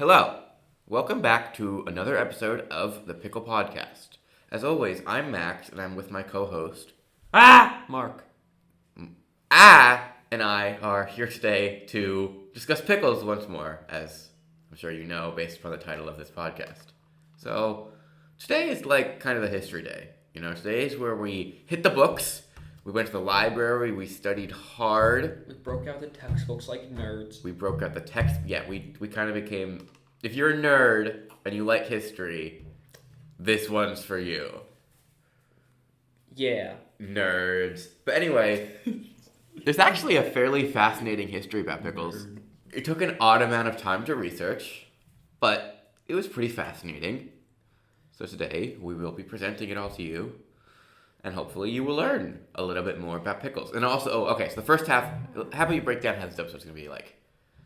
Hello. Welcome back to another episode of the Pickle Podcast. As always, I'm Max, and I'm with my co-host, Mark. and I are here today to discuss pickles once more, as I'm sure you know, based upon the title of this podcast. So, today is like kind of a history day. Today is where we hit the books. We went to the library. We studied hard. We broke out the textbooks like nerds. We broke out the text. Yeah, we kind of became... If you're a nerd and you like history, this one's for you. Yeah. Nerds. But anyway, there's actually a fairly fascinating history about pickles. It took an odd amount of time to research, but it was pretty fascinating. So today, we will be presenting it all to you. And hopefully you will learn a little bit more about pickles. And also, so the first half, how about you break down how this episode's going to be like?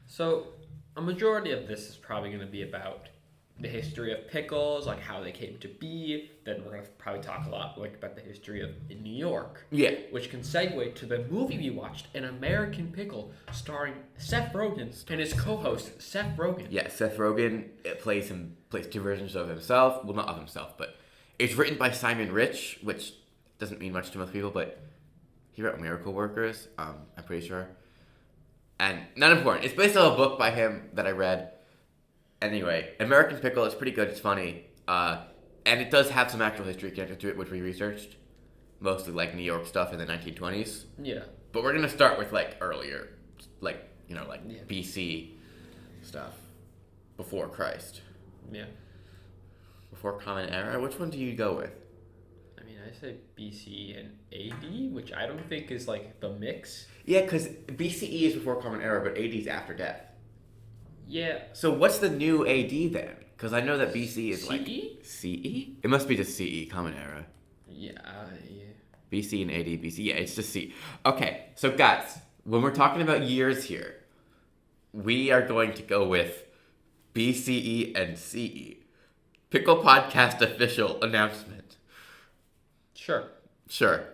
So, a majority of this is probably going to be about the history of pickles, like how they came to be. Then we're going to probably talk a lot about the history of in New York. Yeah. Which can segue to the movie we watched, An American Pickle, starring Seth Rogen and his co-host, Seth Rogen. Yeah, Seth Rogen plays two versions of himself. Well, not of himself, but it's written by Simon Rich, which doesn't mean much to most people, but he wrote Miracle Workers, I'm pretty sure. And not important. It's based on a book by him that I read. Anyway, American Pickle is pretty good. It's funny. And it does have some actual history connected to it, which we researched. Mostly like New York stuff in the 1920s. Yeah. But we're going to start with earlier, BC stuff. Before Christ. Yeah. Before Common Era? Which one do you go with? I say BCE and AD, which I don't think is the mix. Yeah, because BCE is before Common Era, but AD is after death. Yeah. So what's the new AD then? Because I know that BC is CE? CE? It must be just CE, Common Era. Yeah. BC and AD, BC. Yeah, it's just C. Okay, so guys, when we're talking about years here, we are going to go with BCE and CE. Pickle Podcast official announcement. Sure.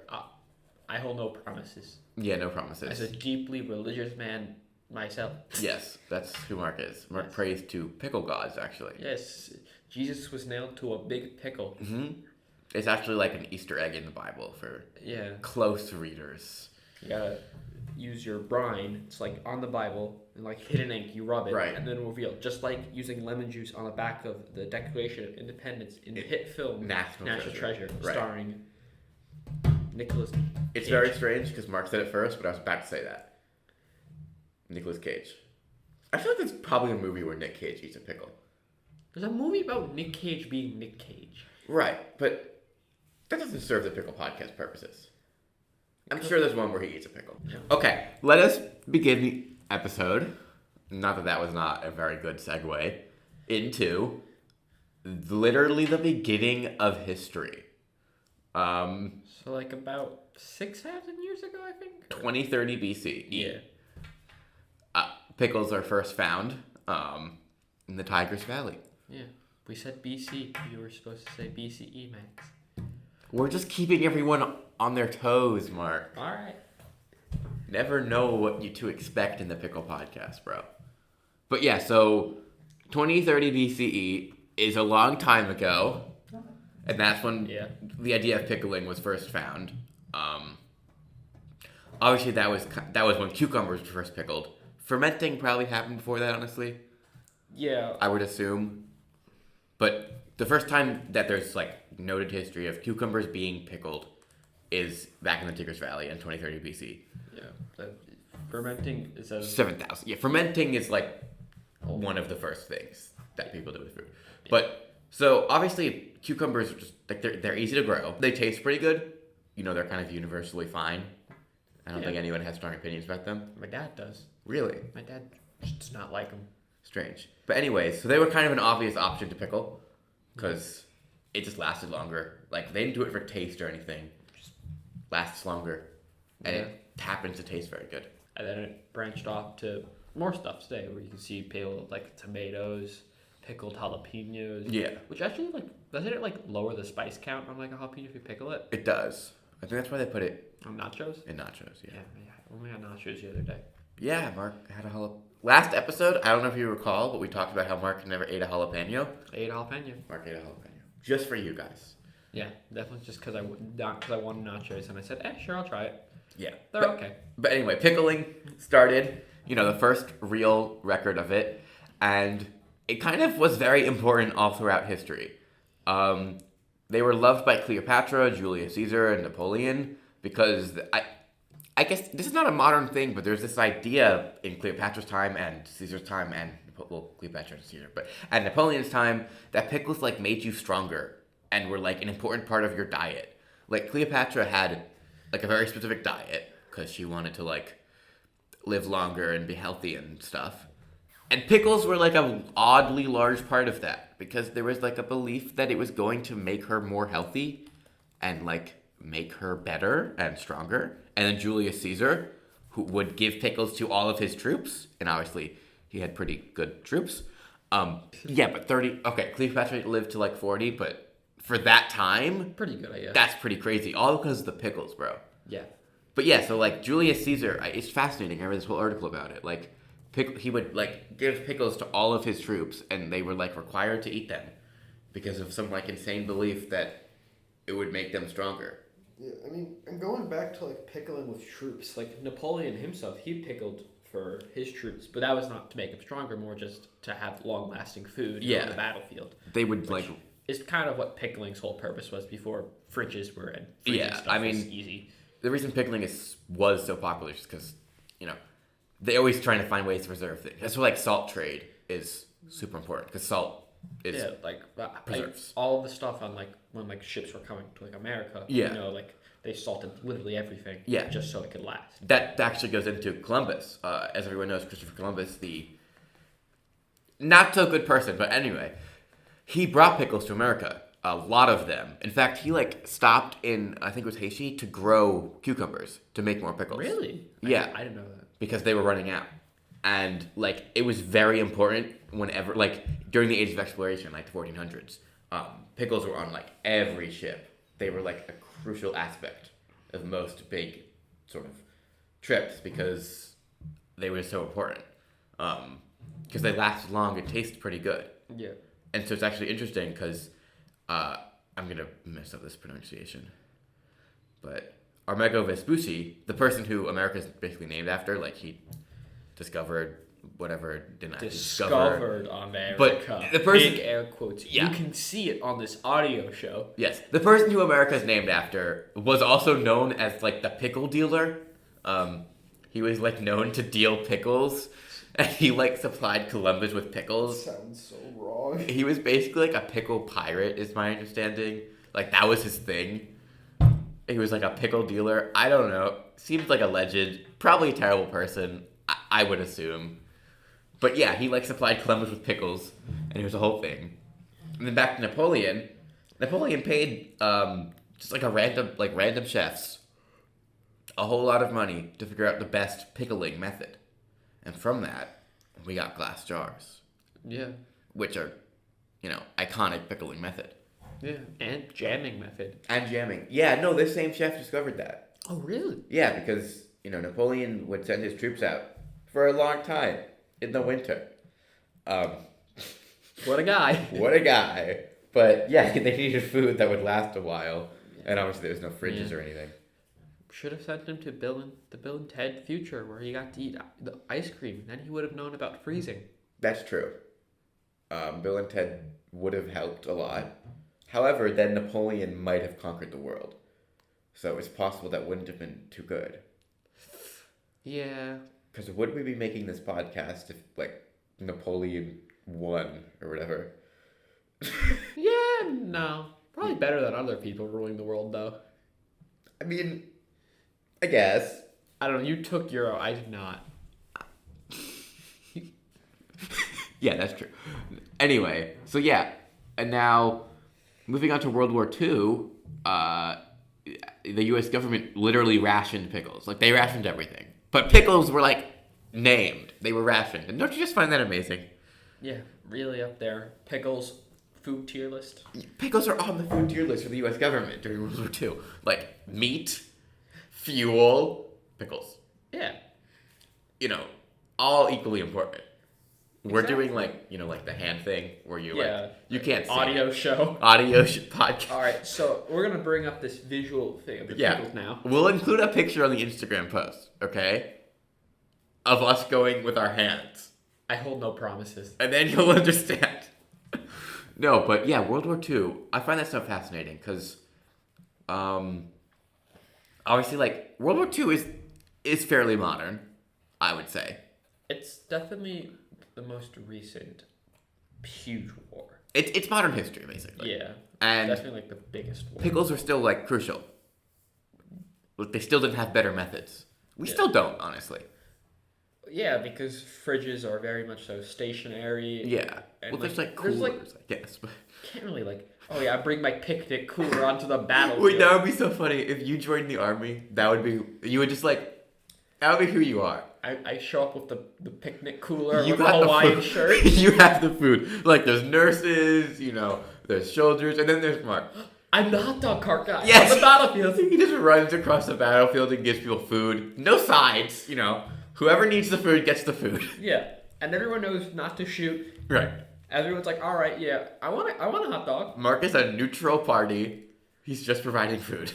I hold no promises. Yeah, no promises. As a deeply religious man myself. Yes, that's who Mark is. Mark prays to pickle gods, actually. Yes, Jesus was nailed to a big pickle. Mm-hmm. It's actually like an Easter egg in the Bible for close readers. You gotta use your brine. It's on the Bible, and hidden ink. You rub it, right, and then it'll reveal. Just like using lemon juice on the back of the Declaration of Independence in the hit film National Treasure, right, starring Nicholas Cage. It's very strange because Mark said it first, but I was about to say that. Nicholas Cage. I feel like there's probably a movie where Nick Cage eats a pickle. There's a movie about Nick Cage being Nick Cage. Right, but that doesn't serve the Pickle Podcast purposes. I'm sure there's one where he eats a pickle. Yeah. Okay, let us begin the episode. Not that was not a very good segue into literally the beginning of history. So about 6,000 years ago, I think? 2030 BC. Yeah. Pickles are first found in the Tigris Valley. Yeah. We said BC. You were supposed to say BCE, Max. We're just keeping everyone on their toes, Mark. All right. Never know what you to expect in the Pickle Podcast, bro. But yeah, so 2030 BCE is a long time ago. And that's when the idea of pickling was first found. Obviously, that was when cucumbers were first pickled. Fermenting probably happened before that, honestly. Yeah. I would assume. But the first time that there's noted history of cucumbers being pickled is back in the Tigris Valley in 2030 BC. Yeah. Fermenting is 7,000. Yeah, fermenting is one of the first things that people do with fruit. Yeah. But so obviously cucumbers are just they're easy to grow. They taste pretty good. They're kind of universally fine. I don't think anyone has strong opinions about them. My dad does. Really? My dad does not like them. Strange. But anyways, so they were kind of an obvious option to pickle because it just lasted longer. They didn't do it for taste or anything. It just lasts longer. And it happens to taste very good. And then it branched off to more stuff today where you can see pickled tomatoes, pickled jalapenos. Yeah. Which actually doesn't it lower the spice count on a jalapeno if you pickle it? It does. I think that's why they put it on nachos? In nachos, yeah. Yeah, we had nachos the other day. Yeah, Mark had a last episode, I don't know if you recall, but we talked about how Mark never ate a jalapeno. I ate a jalapeno. Mark ate a jalapeno. Just for you guys. Yeah, definitely just because I wanted nachos, and I said, sure, I'll try it. Yeah. They're okay. But anyway, pickling started, the first real record of it, and it kind of was very important all throughout history. They were loved by Cleopatra, Julius Caesar, and Napoleon because I guess this is not a modern thing, but there's this idea in Cleopatra's time and Caesar's time and Cleopatra and Caesar, but at Napoleon's time that pickles like made you stronger and were like an important part of your diet. Like Cleopatra had like a very specific diet because she wanted to like live longer and be healthy and stuff. And pickles were like a oddly large part of that because there was like a belief that it was going to make her more healthy and like make her better and stronger. And then Julius Caesar, who would give pickles to all of his troops, and obviously he had pretty good troops. But Cleopatra lived to like 40, but for that time, pretty good, I guess. That's pretty crazy. All because of the pickles, bro. Yeah. But yeah, so like Julius Caesar, it's fascinating. I read this whole article about it. Like, he would like give pickles to all of his troops, and they were like required to eat them because of some like insane belief that it would make them stronger. Yeah, I mean, I'm going back to like pickling with troops. Like Napoleon himself, he pickled for his troops, but that was not to make them stronger, more just to have long-lasting food on the battlefield. They would like. It's kind of what pickling's whole purpose was before fridges were in. Stuff was easy. The reason pickling was so popular is because they're always trying to find ways to preserve things. That's why like salt trade is super important because salt is preserves. All the stuff on like when like ships were coming to like America. Yeah. Like they salted literally everything. Yeah. Just so it could last. That actually goes into Columbus. As everyone knows, Christopher Columbus, the not so good person, but anyway, he brought pickles to America. A lot of them. In fact, he like stopped in I think it was Haiti to grow cucumbers to make more pickles. Really? Yeah. I didn't know that. Because they were running out. And like it was very important whenever like during the age of exploration, like the 1400s, pickles were on like every ship. They were like a crucial aspect of most big sort of trips because they were so important. Because they lasted long and tasted pretty good. Yeah. And so it's actually interesting because I'm going to mess up this pronunciation. But Amerigo Vespucci, the person who America's basically named after, like he discovered whatever, didn't actually discovered America. But the person, big air quotes. Yeah. You can see it on this audio show. Yes. The person who America's named after was also known as like the pickle dealer. He was like known to deal pickles. And he like supplied Columbus with pickles. Sounds so wrong. He was basically like a pickle pirate, is my understanding. Like that was his thing. He was like a pickle dealer. I don't know. Seems like a legend. Probably a terrible person, I would assume. But yeah, he like supplied Columbus with pickles, and it was a whole thing. And then back to Napoleon. Napoleon paid just like random chefs a whole lot of money to figure out the best pickling method. And from that, we got glass jars. Yeah. Which are, iconic pickling method. Yeah. And jamming method. And jamming. Yeah, no, this same chef discovered that. Oh, really? Yeah, because, Napoleon would send his troops out for a long time in the winter. What a guy. What a guy. But, yeah, they needed food that would last a while. And obviously there was no fridges or anything. Should have sent him to the Bill and Ted future where he got to eat the ice cream. Then he would have known about freezing. That's true. Bill and Ted would have helped a lot. However, then Napoleon might have conquered the world. So it's possible that wouldn't have been too good. Yeah. Because would we be making this podcast if, Napoleon won or whatever? Yeah, no. Probably better than other people ruling the world, though. I mean, I guess. I don't know. You took Euro. I did not. Yeah, that's true. Anyway, so yeah. And now, moving on to World War II, the U.S. government literally rationed pickles. Like, they rationed everything. But pickles were, named. They were rationed. And don't you just find that amazing? Yeah, really up there. Pickles, food tier list. Pickles are on the food tier list for the U.S. government during World War II. Like, meat, fuel, pickles. Yeah. all equally important. We're Exactly. doing like the hand thing where you Yeah. you can't see Audio it. show. Podcast. All right, so we're gonna bring up this visual thing of the Yeah. pickles now. We'll include a picture on the Instagram post, okay? Of us going with our hands. I hold no promises. And then you'll understand. No, but yeah, World War II, I find that stuff fascinating because obviously like World War II is fairly modern, I would say. It's definitely the most recent huge war. It's modern history basically. Yeah, And definitely like the biggest war. pickles are still like crucial. But they still didn't have better methods. We still don't, honestly. Yeah, because fridges are very much so stationary. Yeah. And Well, there's like there's, coolers, I guess. But can't really like. Oh yeah, I bring my picnic cooler onto the battlefield. wait, that would be so funny if you joined the army. That would be who you are. I show up with the picnic cooler You with a got Hawaiian the food. shirt. You have the food. Like there's nurses, there's soldiers, and then there's Mark. I'm the hot dog cart guy Yes. on the battlefield. He just runs across the battlefield and gives people food. No sides, Whoever needs the food gets the food. Yeah, and everyone knows not to shoot. Right. Everyone's like, all right, yeah, I want a hot dog. Mark is a neutral party. He's just providing food.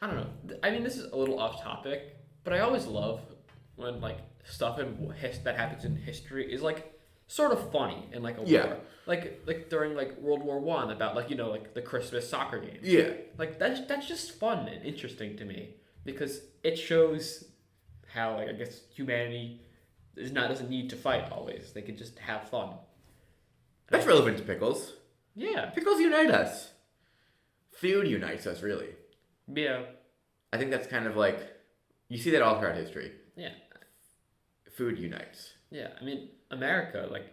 I don't know. I mean, this is a little off topic, but I always love when like stuff that happens in history is like sort of funny in like a war. Like during like World War I about like like the Christmas soccer game. Yeah. Like that's just fun and interesting to me because it shows how like I guess humanity doesn't need to fight always. They can just have fun. That's relevant to pickles. Yeah. Pickles unite us. Food unites us, really. Yeah. I think that's kind of like, you see that all throughout history. Yeah. Food unites. Yeah. I mean, America, like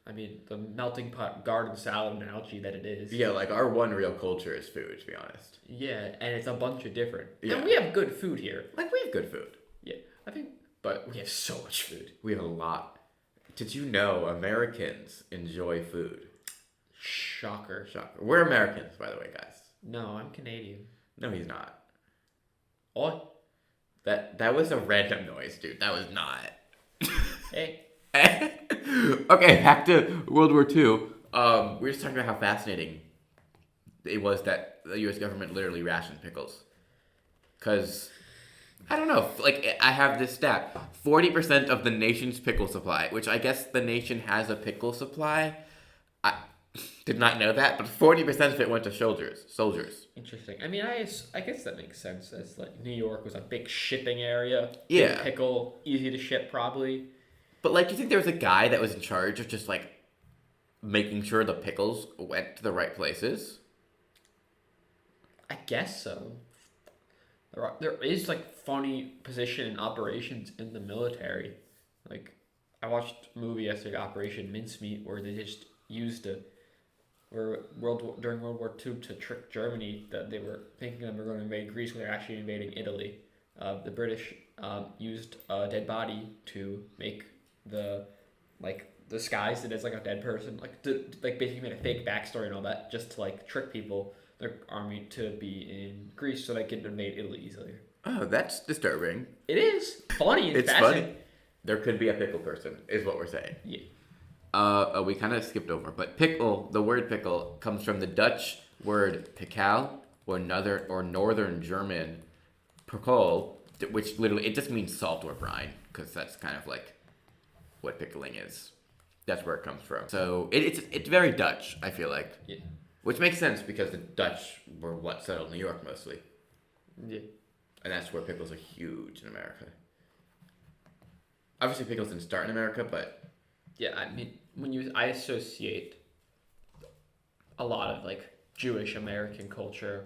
the melting pot garden salad analogy that it is. Yeah, like our one real culture is food, to be honest. Yeah, and it's a bunch of different. Yeah. And we have good food here. Like, we have good food. Yeah. I think, but we have so much food. We have a lot. Did you know Americans enjoy food? Shocker. Shocker. We're Americans, by the way, guys. No, I'm Canadian. No, he's not. What? That was a random noise, dude. That was not. Hey. Okay, back to World War II. We were just talking about how fascinating it was that the U.S. government literally rationed pickles. Because, I don't know, like, I have this stat. 40% of the nation's pickle supply, which I guess the nation has a pickle supply. I did not know that, but 40% of it went to soldiers. Interesting. I mean, I guess that makes sense. As like New York was a big shipping area. Yeah. Big pickle, easy to ship, probably. But, like, do you think there was a guy that was in charge of just, like, making sure the pickles went to the right places? I guess so. There is like funny position and operations in the military. Like, I watched a movie yesterday, Operation Mincemeat, where they just used during World War II to trick Germany that they were thinking they were going to invade Greece when they're actually invading Italy. The British used a dead body to make the disguise it as like a dead person, like basically made a fake backstory and all that, just to like trick people, their army, to be in Greece so they could invade Italy easily. Oh, that's disturbing. It is funny and It's fascinating. funny. There could be a pickle person, is what we're saying. Yeah. We kind of skipped over, but pickle, the word pickle, comes from the Dutch word pickle, or northern German pickle, which literally, it just means salt or brine, because that's kind of like what pickling is. That's where it comes from. So it's very Dutch, I feel like. Yeah. Which makes sense because the Dutch were settled New York mostly. Yeah. And that's where pickles are huge in America. Obviously pickles didn't start in America, but... Yeah, I mean, I associate a lot of like Jewish American culture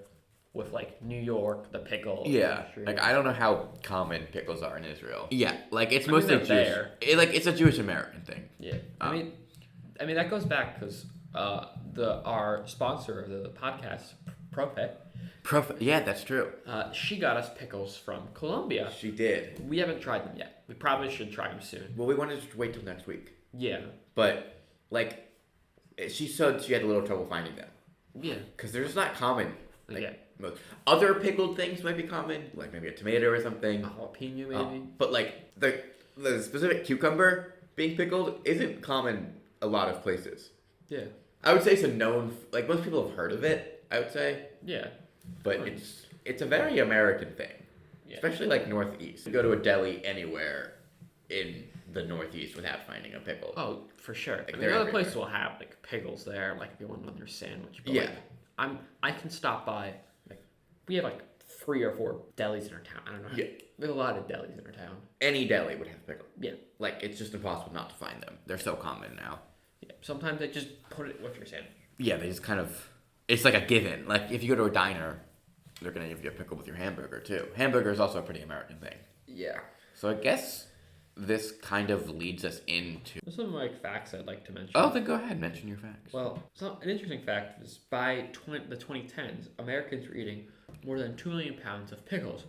with like New York, the pickle. Yeah, industry. like I don't know how common pickles are in Israel. Yeah, like it's I mean, mostly they're Jewish. there. It's a Jewish American thing. Yeah, I mean that goes back because our sponsor of the podcast, Yeah, that's true. she got us pickles from Colombia. She did. We haven't tried them yet. We probably should try them soon. Well, we wanted to wait till next week, Yeah. but like she said, she had a little trouble finding them. Yeah. Because they're just not common. Like, Yeah. most other pickled things might be common, like maybe a tomato or something. A jalapeno maybe. But like the specific cucumber being pickled isn't common a lot of places. Yeah. I would say it's a known, like most people have heard of it, I would say. Yeah. But it's a very American thing. Yeah. Especially like Northeast. You go to a deli anywhere in the Northeast without finding a pickle. Oh, for sure. Like, I mean, they're other everywhere. places will have like pickles there, like if you want on your sandwich. But, Yeah. like, I can stop by. Like, we have like 3 or 4 delis in our town. I don't know. Yeah. We have a lot of delis in our town. Any deli would have pickle. Yeah. Like, it's just impossible not to find them. They're so common now. Yeah. Sometimes they just put it with your sandwich. Yeah, they just kind of... It's like a given. Like, if you go to a diner, they're going to give you a pickle with your hamburger, too. Hamburger is also a pretty American thing. Yeah. So I guess this kind of leads us into... There's some like facts I'd like to mention. Oh, then go ahead. Mention your facts. Well, an interesting fact is by the 2010s, Americans were eating more than 2 million pounds of pickles,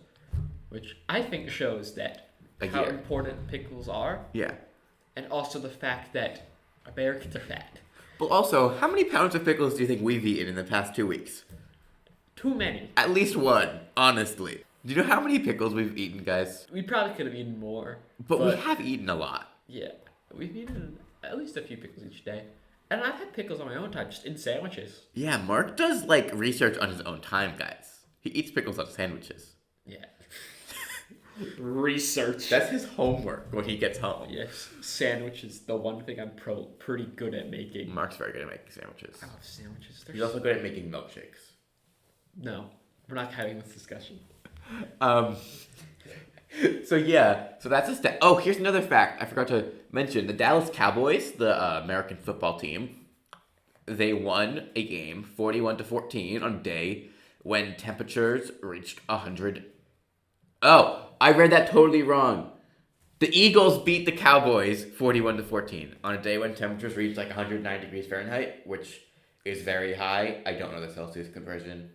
which I think shows that how year. important pickles are, Yeah. and also the fact that Americans are fat. But also, how many pounds of pickles do you think we've eaten in the past 2 weeks? Too many. At least one, honestly. Do you know how many pickles we've eaten, guys? We probably could have eaten more. But we have eaten a lot. Yeah, we've eaten at least a few pickles each day. And I've had pickles on my own time, just in sandwiches. Yeah, Mark does, like, research on his own time, guys. He eats pickles on sandwiches. Yeah. Research. That's his homework when he gets home. Yes, sandwiches, the one thing I'm pretty good at making. Mark's very good at making sandwiches. I love sandwiches. He's also good at making milkshakes. No, we're not having this discussion. So yeah, so that's a step. Oh, here's another fact I forgot to mention. The Dallas Cowboys, the American football team, they won a game 41-14 on a day when temperatures reached 100. Oh, I read that totally wrong. The Eagles beat the Cowboys 41-14 on a day when temperatures reached like 109 degrees Fahrenheit, which is very high. I don't know the Celsius conversion.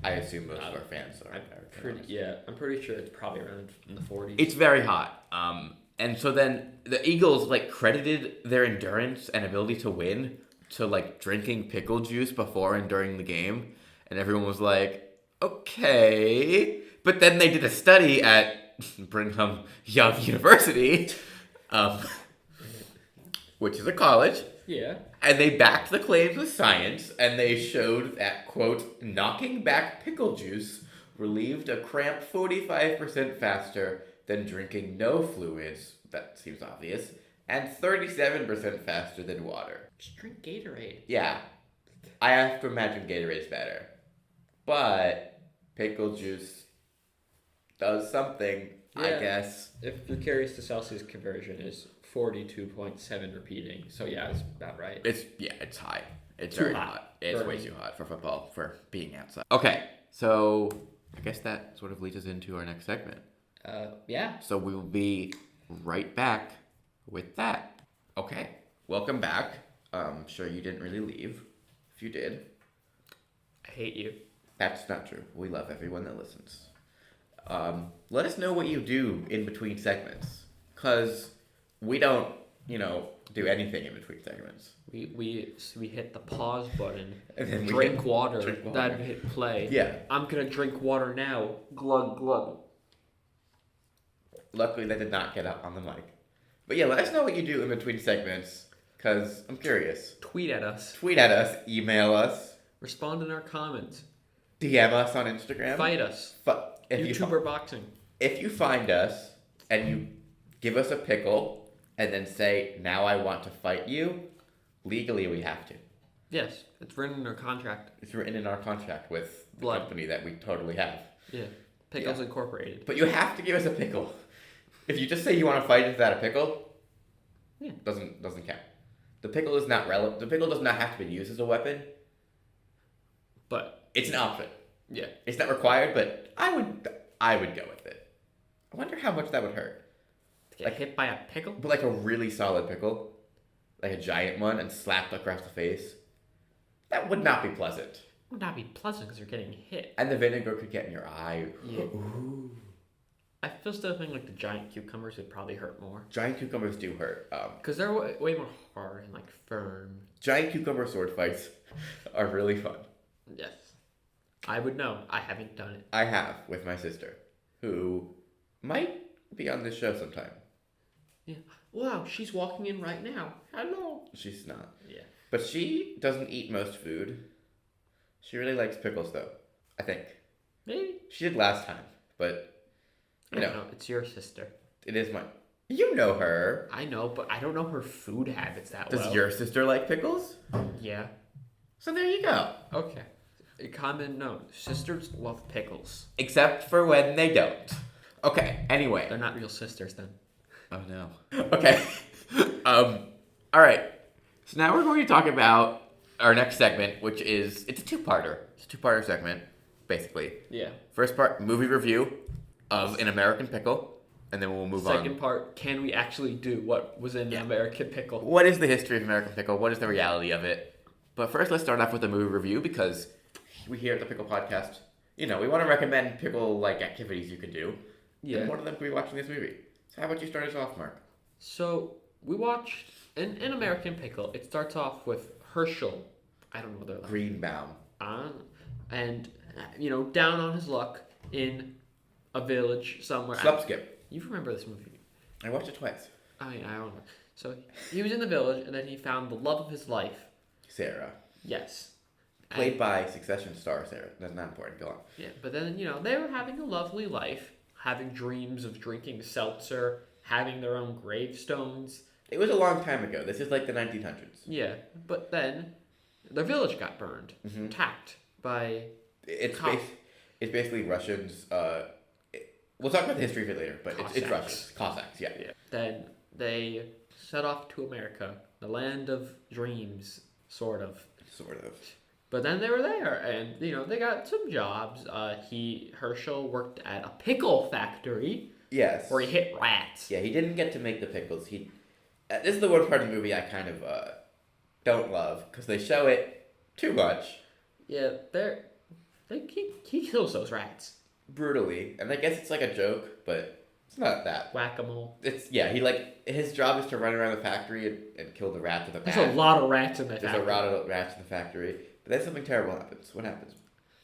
I assume most of our fans are American. I'm pretty sure it's probably around in the 40s. It's very hot. And so then the Eagles like credited their endurance and ability to win to like drinking pickle juice before and during the game, and everyone was like, okay. But then they did a study at Brigham Young University, which is a college. Yeah. And they backed the claims with science, and they showed that, quote, knocking back pickle juice relieved a cramp 45% faster than drinking no fluids, that seems obvious, and 37% faster than water. Just drink Gatorade. Yeah. I have to imagine Gatorade's better. But pickle juice does something, I Yeah. guess. If you're curious, the Celsius conversion is 42.7 repeating. So yeah, it's about right. It's high. It's Too very hot. hot. It's way Burning. too hot for football, for being outside. Okay, so I guess that sort of leads us into our next segment. Yeah. So we will be right back with that. Okay, welcome back. I'm sure you didn't really leave. If you did, I hate you. that's not true. We love everyone that listens. Let us know what you do in between segments, because we don't, do anything in between segments. We hit the pause button, And then we drink hit water, drink water. then hit play. Yeah. I'm gonna drink water now. Glug glug. Luckily, that did not get up on the mic. But yeah, let us know what you do in between segments, because I'm curious. Tweet at us. Tweet at us, email us, Respond in our comments. DM us on Instagram. Fight us. But YouTuber boxing. if you find us and you give us a pickle and then say, now I want to fight you, legally we have to. Yes, it's written in our contract. It's written in our contract with the Blood. company that we totally have. Yeah. Pickles Yeah. Incorporated. But you have to give us a pickle. If you just say you want to fight without a pickle, Yeah. doesn't count. The pickle is not relevant. The pickle does not have to be used as a weapon. But It's an option. yeah. It's not required, but I would go with it. I wonder how much that would hurt. Get hit by a pickle? But like a really solid pickle, like a giant one, and slapped across the face, that would not be pleasant. Would not be pleasant because you're getting hit. And the vinegar could get in your eye. Yeah. Ooh. I feel still think like the giant cucumbers would probably hurt more. Giant cucumbers do hurt. Because they're way more hard and like firm. Giant cucumber sword fights are really fun. Yes. I would know. I haven't done it. I have with my sister, who might be on this show sometime. Yeah. Wow, she's walking in right now. Hello. She's not. Yeah. But she doesn't eat most food. She really likes pickles, though. I think. Maybe. She did last time, but I don't know. It's your sister. it is my. You know her. I know, but I don't know her food habits that Does well. your sister like pickles? Yeah. So there you go. Okay. A common note. Sisters love pickles. Except for when they don't. Okay, anyway. They're not real sisters then. Oh no. Okay. Alright. So now we're going to talk about our next segment, which is it's a two-parter. It's a two-parter segment, basically. Yeah. First part, movie review of An American Pickle, and then we'll move on. Second part, can we actually do what was in American Pickle? What is the history of American Pickle? What is the reality of it? But first, let's start off with the movie review because we here at the Pickle Podcast, we want to recommend pickle-like activities you can do. Yeah. And one of them could be watching this movie. So how about you start us off, Mark? So we watched in American Pickle. It starts off with Herschel. I don't know what they're like. Greenbaum. And down on his luck in a village somewhere. Slupskip. You remember this movie? I watched it twice. I don't know. So he was in the village, and then he found the love of his life. Sarah. Yes. Played by Succession star Sarah. That's not important. Go on. Yeah, but then, they were having a lovely life, having dreams of drinking seltzer, having their own gravestones. It was a long time ago. This is like the 1900s. Yeah, but then their village got burned, attacked by It's basically Russians. We'll talk about the history of it later, but it's Russians. Cossacks, yeah. Then they set off to America, the land of dreams, sort of. Sort of. But then they were there, and they got some jobs. Herschel worked at a pickle factory. Yes. Where he hit rats. Yeah, he didn't get to make the pickles. This is the one part of the movie I kind of don't love because they show it too much. Yeah, he kills those rats brutally, and I guess it's like a joke, but it's not that. Whack-a-mole. His job is to run around the factory and kill the rats with a bat. There's a lot of rats in that factory. There's a lot of rats in the factory, but then something terrible happens. What happens?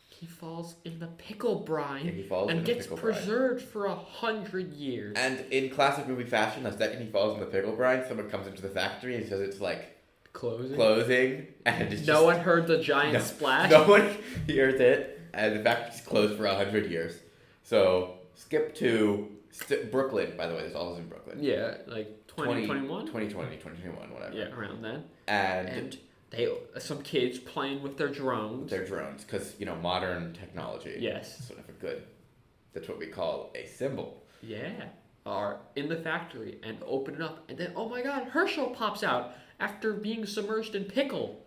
He falls in the pickle brine and gets preserved for 100 years. And in classic movie fashion, the second he falls in the pickle brine, someone comes into the factory and says it's like closing, and it's no one heard the giant splash. No one hears it, and the factory's closed for 100 years. So skip to Brooklyn. By the way, this all is in Brooklyn. Yeah, like 2021? 2020, 2021, whatever. Yeah, around then. And some kids playing with their drones. Because, modern technology. Yes. Sort of that's what we call a symbol. Yeah. Are in the factory and open it up. And then, oh my god, Herschel pops out after being submerged in pickle.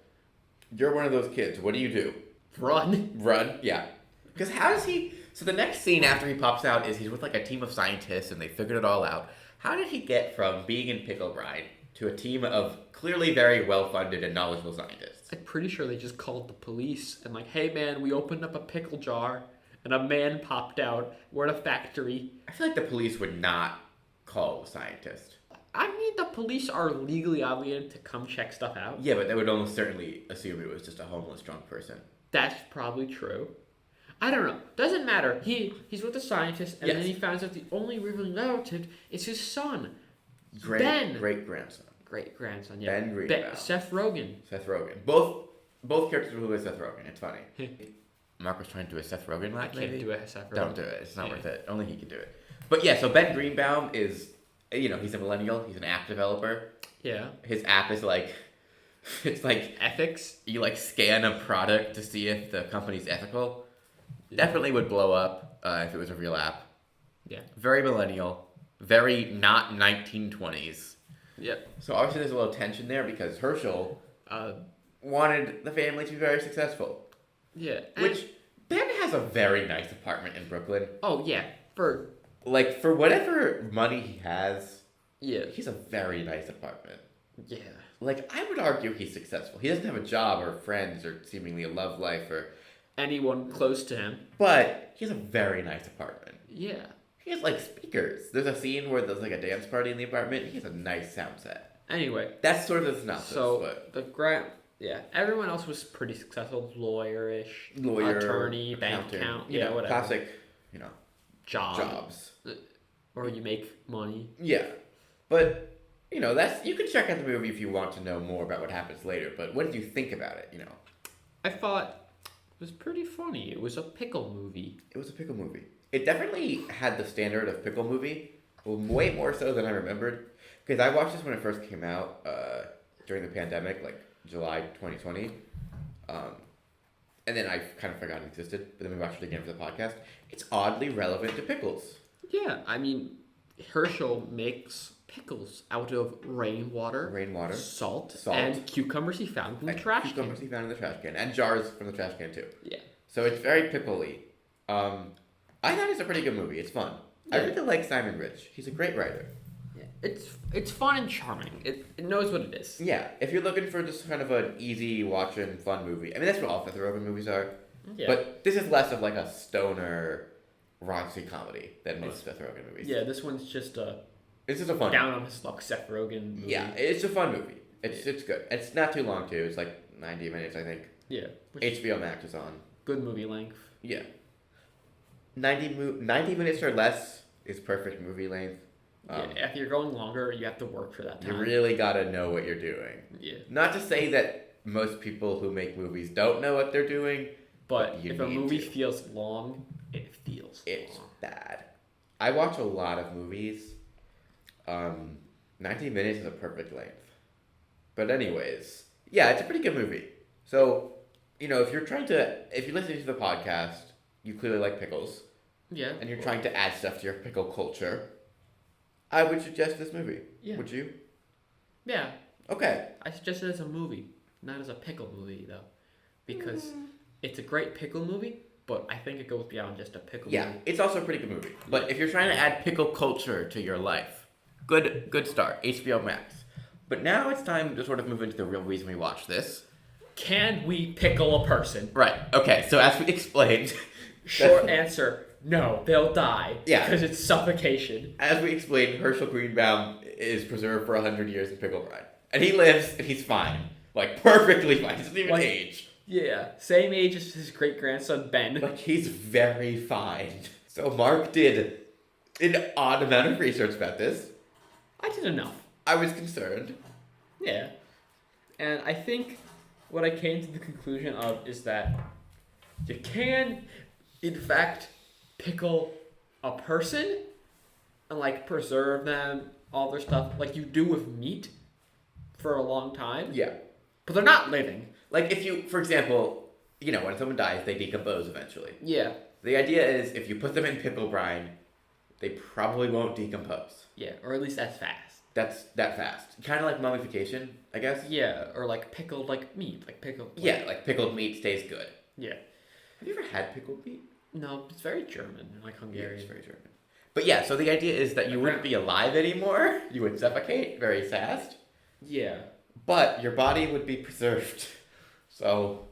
You're one of those kids. What do you do? Run. Run? Yeah. Because how does he... So the next scene after he pops out is he's with like a team of scientists and they figured it all out. How did he get from being in pickle brine to a team of clearly very well-funded and knowledgeable scientists? I'm pretty sure they just called the police and like, hey man, we opened up a pickle jar and a man popped out. We're at a factory. I feel like the police would not call a scientist. I mean, the police are legally obligated to come check stuff out. Yeah, but they would almost certainly assume it was just a homeless drunk person. That's probably true. I don't know. Doesn't matter. He's with the scientist, and then he finds out the only real relative is his son, Ben. Great-grandson. Great-grandson, yeah. Ben Greenbaum. Seth Rogen. Both characters who are Seth Rogen. It's funny. Mark was trying to do a Seth Rogen laugh. I can't do a Seth Rogen. Don't do it. It's not worth it. Only he can do it. But yeah, so Ben Greenbaum is, he's a millennial. He's an app developer. Yeah. His app is like, it's like ethics. You like scan a product to see if the company's ethical. Definitely would blow up if it was a real app. Yeah. Very millennial. Very not 1920s. Yep. So obviously there's a little tension there because Herschel wanted the family to be very successful. Yeah. Which Ben has a very nice apartment in Brooklyn. Oh yeah. For whatever money he has, yeah, he's a very nice apartment. Yeah. I would argue he's successful. He doesn't have a job or friends or seemingly a love life or anyone close to him. But he has a very nice apartment. Yeah. He has speakers. There's a scene where there's a dance party in the apartment. He has a nice sound set. Anyway. That's sort of the synopsis. So everyone else was pretty successful. Lawyer, attorney, bank account, whatever. Classic, jobs. Or you make money. Yeah. But, that's you can check out the movie if you want to know more about what happens later. But what did you think about it, I thought it was pretty funny. It was a pickle movie. It was a pickle movie. It definitely had the standard of pickle movie, way more so than I remembered. Because I watched this when it first came out during the pandemic, like July 2020. And then I kind of forgot it existed, but then we watched it again for the podcast. It's oddly relevant to pickles. Yeah, I mean, Herschel makes pickles out of rainwater, salt, and cucumbers he found in the trash can. Cucumbers he found in the trash can, and jars from the trash can too. Yeah. So it's very pickle-y. I thought it's a pretty good movie. It's fun. Yeah. I really like Simon Rich. He's a great writer. Yeah. It's fun and charming. It knows what it is. Yeah. If you're looking for just kind of an easy watching fun movie, I mean that's what all Seth Rogen movies are. Yeah. But this is less of like a stoner raunchy comedy than most Seth Rogen movies. Yeah, this one's just a fun down on his luck Seth Rogen movie. Yeah, it's a fun movie. It's good. It's not too long too. It's like 90 minutes, I think. Yeah. HBO Max is on. Good movie length. Yeah. 90 minutes or less is perfect movie length. If you're going longer, you have to work for that time. You really gotta know what you're doing. Yeah. Not to say that most people who make movies don't know what they're doing, but if a movie feels long, it feels it's long. Bad. I watch a lot of movies. 90 minutes is a perfect length. But anyways, yeah, it's a pretty good movie. So, if you're listening to the podcast, you clearly like pickles. Yeah. And you're trying to add stuff to your pickle culture, I would suggest this movie. Yeah. Would you? Yeah. Okay. I suggest it as a movie, not as a pickle movie, though. Because it's a great pickle movie, but I think it goes beyond just a pickle movie. Yeah, it's also a pretty good movie. But if you're trying to add pickle culture to your life, good start. HBO Max. But now it's time to sort of move into the real reason we watch this. Can we pickle a person? Right. Okay, so as we explained... Short answer, no, they'll die. Yeah. Because it's suffocation. As we explained, Herschel Greenbaum is preserved for 100 years in pickle brine. And he lives, and he's fine. Like, perfectly fine. He doesn't even age. Yeah, same age as his great-grandson, Ben. Like, he's very fine. So Mark did an odd amount of research about this. I did enough. I was concerned. Yeah. And I think what I came to the conclusion of is that you can, in fact, pickle a person and, like, preserve them, all their stuff, like you do with meat for a long time. Yeah. But they're not living. Like, if you, for example, when someone dies, they decompose eventually. Yeah. The idea is if you put them in pickle brine, they probably won't decompose. Yeah, or at least as fast. That's that fast. Kind of like mummification, I guess? Yeah, or like pickled like meat. Like pickled. Yeah, like pickled meat stays good. Yeah. Have you ever had pickled meat? No, it's very German, like Hungarian. Yeah, it's very German. But yeah, so the idea is that you wouldn't be alive anymore. You would suffocate very fast. Yeah. But your body would be preserved. So,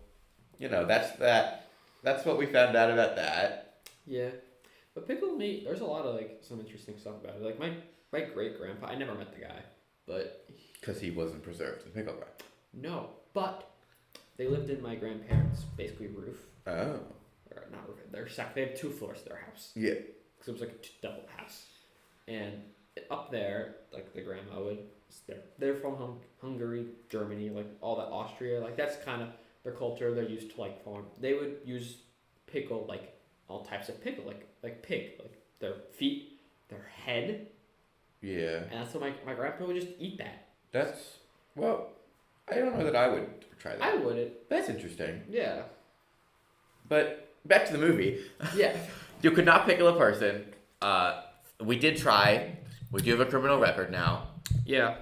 that's that. That's what we found out about that. Yeah. But pickled meat, there's a lot of, like, some interesting stuff about it. Like, my great-grandpa, I never met the guy, but... Because he wasn't preserved in pickle brine. No, but they lived in my grandparents' basically roof. Oh. Or not roof, they had 2 floors to their house. Yeah. Because it was like a double house. And up there, like, the grandma would... They're from Hungary, Germany, like, all that Austria. Like, that's kind of their culture. They're used to, like, farm. They would use pickle, like, all types of pickle, like pig. Like, their feet, their head. Yeah. And that's what my grandpa would just eat that. Well, I don't know that I would try that. I wouldn't. That's interesting. Yeah. But back to the movie. Yeah. You could not pickle a person. We did try. We do have a criminal record now. Yeah.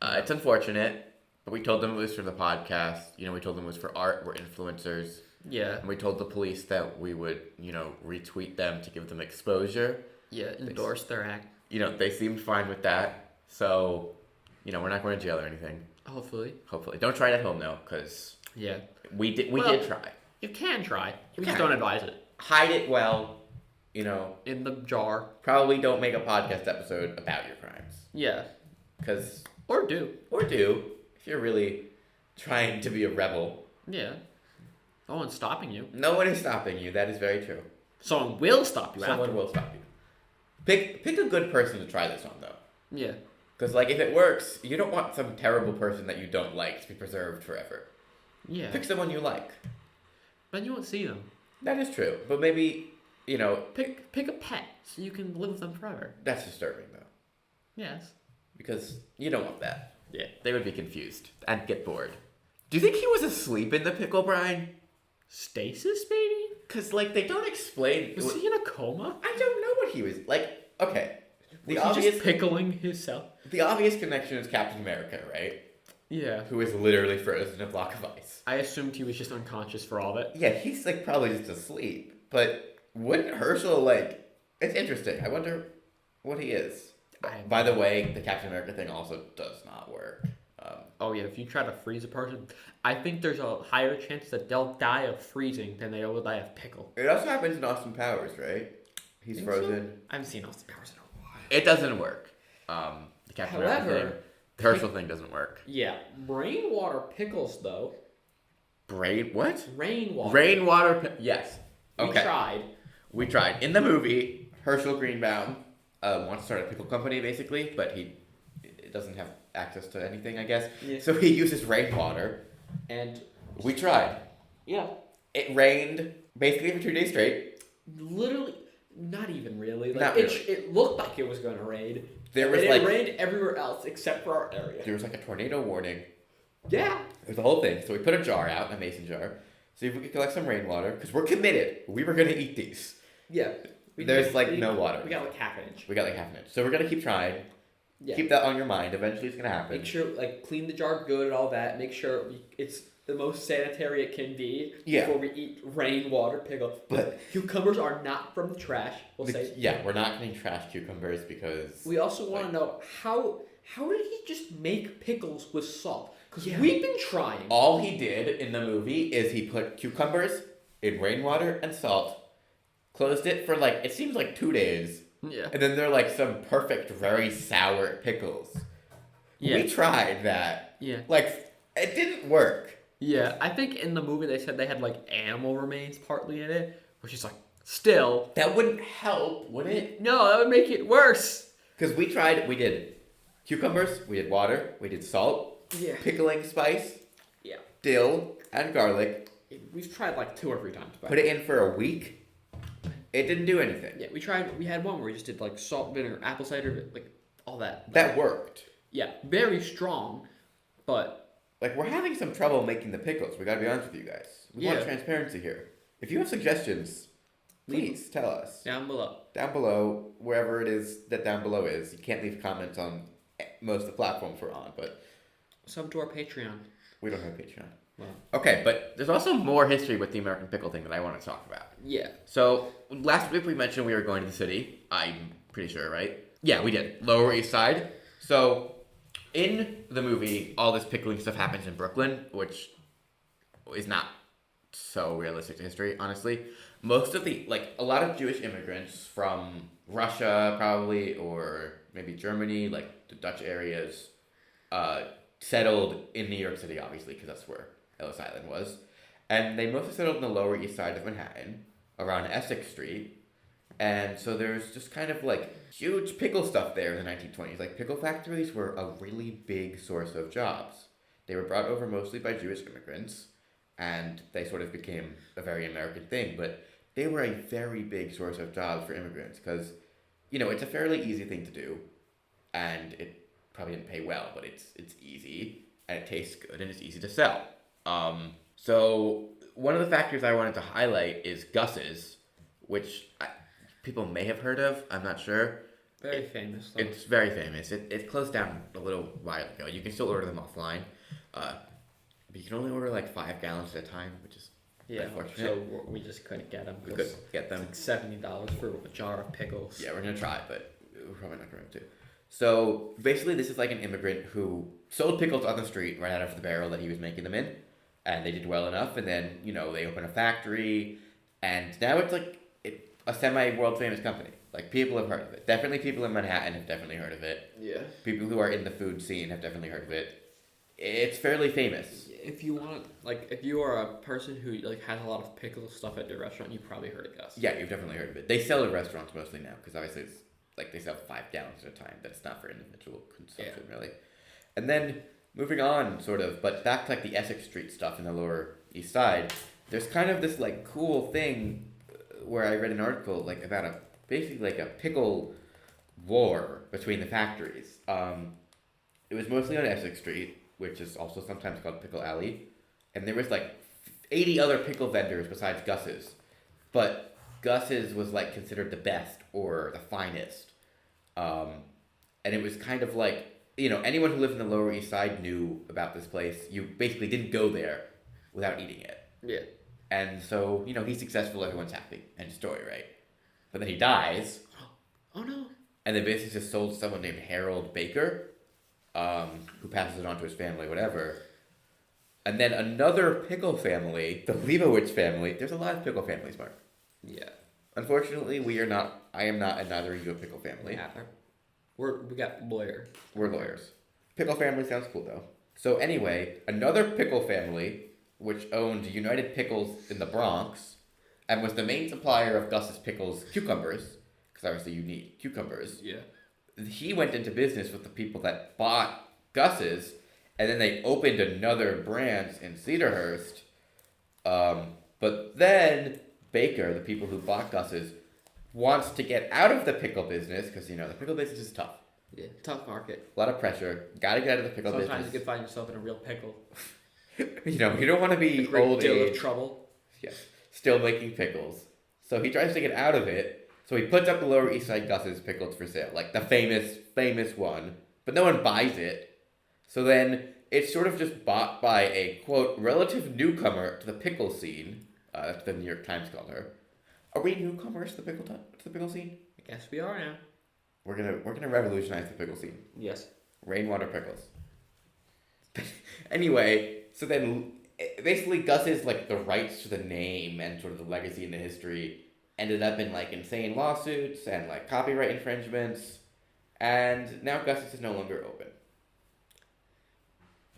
It's unfortunate, but we told them it was for the podcast. We told them it was for art. We're influencers. Yeah. And we told the police that we would, retweet them to give them exposure. Yeah, endorse their act. They seemed fine with that. So, we're not going to jail or anything. Hopefully. Don't try it at home, though, because we did try. You can try. You just don't advise it. Hide it well, in the jar. Probably don't make a podcast episode about your crimes. Yeah. Or do. If you're really trying to be a rebel. Yeah. No one's stopping you. No one is stopping you. That is very true. Someone will stop you. Someone will stop you. Pick a good person to try this on, though. Yeah. Because, like, if it works, you don't want some terrible person that you don't like to be preserved forever. Yeah. Pick someone you like. Then you won't see them. That is true. But maybe, Pick a pet so you can live with them forever. that's disturbing, though. Yes. Because you don't want that. Yeah. They would be confused and get bored. Do you think he was asleep in the pickle brine? Stasis, maybe? Because, like, they don't explain... Was he in a coma? I don't know what he was... Like, okay. Was he just pickling himself? The obvious connection is Captain America, right? Yeah. Who is literally frozen in a block of ice. I assumed he was just unconscious for all of it. Yeah, he's, like, probably just asleep. But wouldn't Herschel, like... It's interesting. I wonder what he is. By the way, the Captain America thing also does not work. Oh yeah, if you try to freeze a person, I think there's a higher chance that they'll die of freezing than they will die of pickle. It also happens in Austin Powers, right? He's frozen. So? I haven't seen Austin Powers in a while. It doesn't work. The Captain America thing. The Herschel thing doesn't work. Yeah, rainwater pickles though. What? Rainwater. Yes. Okay. We We tried. In the movie, Herschel Greenbaum wants to start a pickle company, basically, but he doesn't have access to anything, I guess. Yeah. So he uses rainwater. And We tried. yeah, It rained basically for 2 days straight. literally, not even really. Like, Not really. It looked like it was going to rain. There was It rained everywhere else except for our area. there was like a tornado warning. Yeah. It was the whole thing. So we put a jar out, a mason jar, see if we could collect some rainwater, because we're committed. We were going to eat these. Yeah. There's no water. We got like half an inch. We got like half an inch. So we're going to keep trying. Yeah. Keep that on your mind. Eventually it's going to happen. Make sure, clean the jar good and all that. Make sure it's the most sanitary it can be before we eat rainwater pickle. But cucumbers are not from the trash, we'll say. Yeah, we're not getting trash cucumbers because... We also want to know, how did he just make pickles with salt? Because Yeah. we've been trying. All he did in the movie is he put cucumbers in rainwater and salt, closed it for it seems like 2 days, Yeah. and then they're some perfect, very sour pickles. Yeah. We tried that. Yeah. It didn't work. Yeah, I think in the movie they said they had animal remains partly in it, which is still. That wouldn't help, would it? No, that would make it worse. Because we did cucumbers, we did water, we did salt, Yeah. pickling spice, Yeah. dill, and garlic. We've tried 2 or 3 times. Put it in for a week. It didn't do anything. Yeah, we had one where we just did salt, vinegar, apple cider, all that. That worked. Yeah, very strong, but We're having some trouble making the pickles. We gotta be honest with you guys. We want Yeah. transparency here. If you have suggestions, please tell us. down below. Down below, wherever it is that down below is. You can't leave comments on most of the platforms we're on, but Sub to our Patreon. we don't have Patreon. Wow. Okay, but there's also more history with the American Pickle thing that I want to talk about. Yeah. So, last week we mentioned we were going to the city. I'm pretty sure, right? Yeah, we did. Lower East Side. So, in the movie, all this pickling stuff happens in Brooklyn, which is not so realistic to history, honestly. Most of a lot of Jewish immigrants from Russia, probably, or maybe Germany, the Dutch areas, settled in New York City, obviously, because that's where Ellis Island was. And they mostly settled in the Lower East Side of Manhattan, around Essex Street. And so there's just kind of huge pickle stuff there in the 1920s. Pickle factories were a really big source of jobs. They were brought over mostly by Jewish immigrants, and they sort of became a very American thing. But they were a very big source of jobs for immigrants because, it's a fairly easy thing to do, and it probably didn't pay well, but it's easy, and it tastes good, and it's easy to sell. So one of the factories I wanted to highlight is Gus's, which people may have heard of. I'm not sure. Very famous. Though. It's very famous. It closed down a little while ago. You can still order them offline, but you can only order 5 gallons at a time, which is unfortunate. So we just couldn't get them. We couldn't get them. $70 for a jar of pickles. Yeah, we're gonna try, but we're probably not going to. So basically, this is an immigrant who sold pickles on the street right out of the barrel that he was making them in, and they did well enough. And then they open a factory, and now it's a semi-world famous company. People have heard of it. Definitely people in Manhattan have definitely heard of it. Yeah. People who are in the food scene have definitely heard of it. It's fairly famous. If you want, if you are a person who has a lot of pickle stuff at your restaurant, you probably heard of Gus. Yeah, you've definitely heard of it. They sell at restaurants mostly now because obviously it's like they sell 5 gallons at a time. That's not for individual consumption, really. And then moving on, sort of, but back to like the Essex Street stuff in the Lower East Side. There's kind of this like cool thing where I read an article like about basically like a pickle war between the factories. It was mostly on Essex Street, which is also sometimes called Pickle Alley, and there was like 80 other pickle vendors besides Gus's, but Gus's was like considered the best or the finest, and it was kind of like, you know, anyone who lived in the Lower East Side knew about this place. You basically didn't go there without eating it. Yeah. And so, you know, he's successful, everyone's happy. End story, right? But then he dies. Oh no. And they basically just sold to someone named Harold Baker, who passes it on to his family, whatever. And then another pickle family, the Leibowitz family. There's a lot of pickle families, Mark. Yeah. Unfortunately, I am not, and neither are you, a pickle family. Yeah. We got lawyer. We're lawyers. Pickle family sounds cool, though. So anyway, another pickle family, which owned United Pickles in the Bronx, and was the main supplier of Gus's Pickles cucumbers, because obviously you need cucumbers. Yeah. He went into business with the people that bought Gus's, and then they opened another branch in Cedarhurst. But then Baker, the people who bought Gus's, wants to get out of the pickle business, because, you know, the pickle business is tough. Yeah. Tough market. A lot of pressure. Gotta get out of the pickle Sometimes business. you can find yourself in a real pickle. You know, you don't want to be A great old deal age. of trouble. Yes, still making pickles. So he tries to get out of it. So he puts up the Lower East Side Gus's Pickles for sale, like the famous one. But no one buys it. So then it's sort of just bought by a, quote, relative newcomer to the pickle scene. That's what the New York Times called her. Are we newcomers to the pickle scene? I guess we are now. We're gonna revolutionize the pickle scene. Yes. Rainwater pickles. Anyway, so then basically Gus's like the rights to the name and sort of the legacy and the history ended up in like insane lawsuits and like copyright infringements, and now Gus's is no longer open.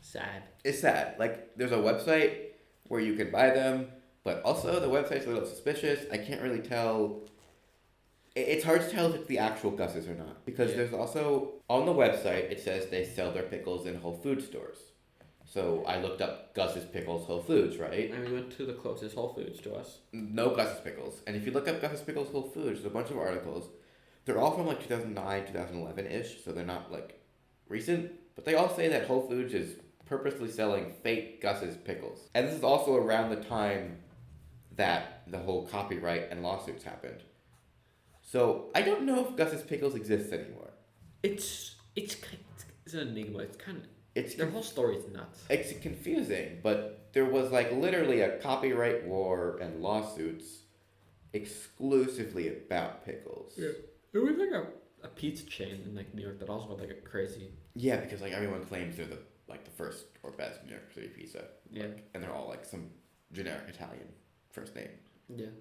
Sad. It's sad. Like there's a website where you can buy them, but also the website's a little suspicious. I can't really tell. It's hard to tell if it's the actual Gus's or not, because there's also on the website it says they sell their pickles in Whole Foods stores. So I looked up Gus's Pickles Whole Foods, right? And we went to the closest Whole Foods to us. No Gus's Pickles. And if you look up Gus's Pickles Whole Foods, there's a bunch of articles. They're all from like 2009, 2011-ish, so they're not like recent. But they all say that Whole Foods is purposely selling fake Gus's Pickles. And this is also around the time that the whole copyright and lawsuits happened. So I don't know if Gus's Pickles exists anymore. It's an enigma. Their whole story is nuts. It's confusing, but there was like literally a copyright war and lawsuits exclusively about pickles. Yeah. There was like a pizza chain in like New York that also had like a crazy. Yeah, because like everyone claims they're the first or best New York City pizza. Yeah. And they're all like some generic Italian first name. Yeah.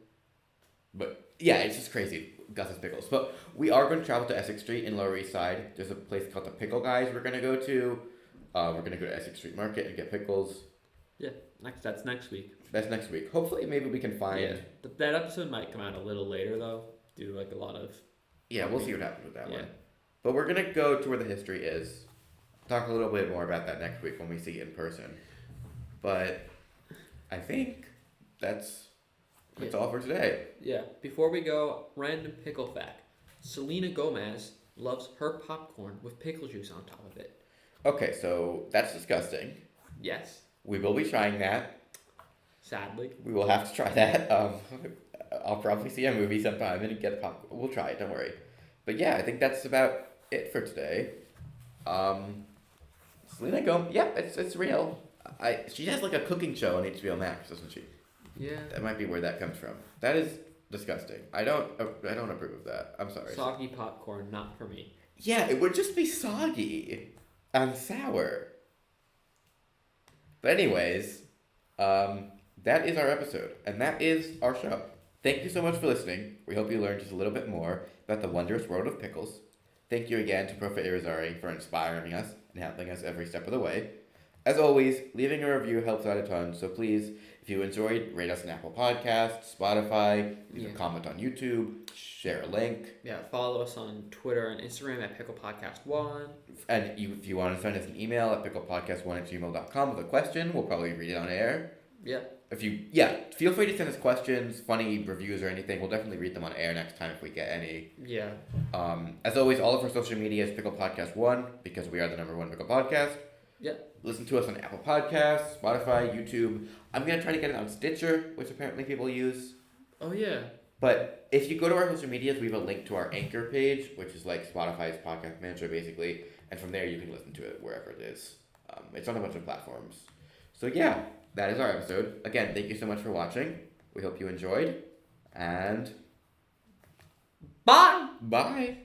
But yeah, it's just crazy, Gus's Pickles. But we are going to travel to Essex Street in Lower East Side. There's a place called the Pickle Guys we're going to go to. We're going to go to Essex Street Market and get pickles. Yeah, that's next week. That's next week. Hopefully, maybe we can find... Yeah. That episode might come out a little later, though, due to like a lot of... Yeah, we'll see what happens with that one. But we're going to go to where the history is. Talk a little bit more about that next week when we see it in person. But I think that's all for today. Yeah. Before we go, random pickle fact. Selena Gomez loves her popcorn with pickle juice on top of it. Okay, so that's disgusting. Yes. We will be trying that. Sadly. We will have to try that. I'll probably see a movie sometime and get a popcorn. We'll try it, don't worry. But yeah, I think that's about it for today. Selena Gomez, yeah, it's real. She has like a cooking show on HBO Max, doesn't she? Yeah. That might be where that comes from. That is disgusting. I don't approve of that. I'm sorry. Soggy popcorn, not for me. Yeah, it would just be soggy and sour. But anyways, that is our episode, and that is our show. Thank you so much for listening. We hope you learned just a little bit more about the wondrous world of pickles. Thank you again to Prof. Irizarry for inspiring us and helping us every step of the way. as always, leaving a review helps out a ton. So please, if you enjoyed, rate us on Apple Podcasts, Spotify, leave a comment on YouTube, share a link. Yeah, follow us on Twitter and Instagram at Pickle Podcast 1. And if you want to send us an email at picklepodcast1@gmail.com with a question, we'll probably read it on air. Yeah. Feel free to send us questions, funny reviews or anything. We'll definitely read them on air next time if we get any. Yeah. As always, all of our social media is Pickle Podcast 1 because we are the #1 Pickle Podcast. Yeah. Listen to us on Apple Podcasts, Spotify, YouTube. I'm going to try to get it on Stitcher, which apparently people use. Oh, yeah. But if you go to our social medias, we have a link to our Anchor page, which is like Spotify's podcast manager, basically. And from there, you can listen to it wherever it is. It's on a bunch of platforms. So yeah, that is our episode. Again, thank you so much for watching. We hope you enjoyed. And Bye! bye!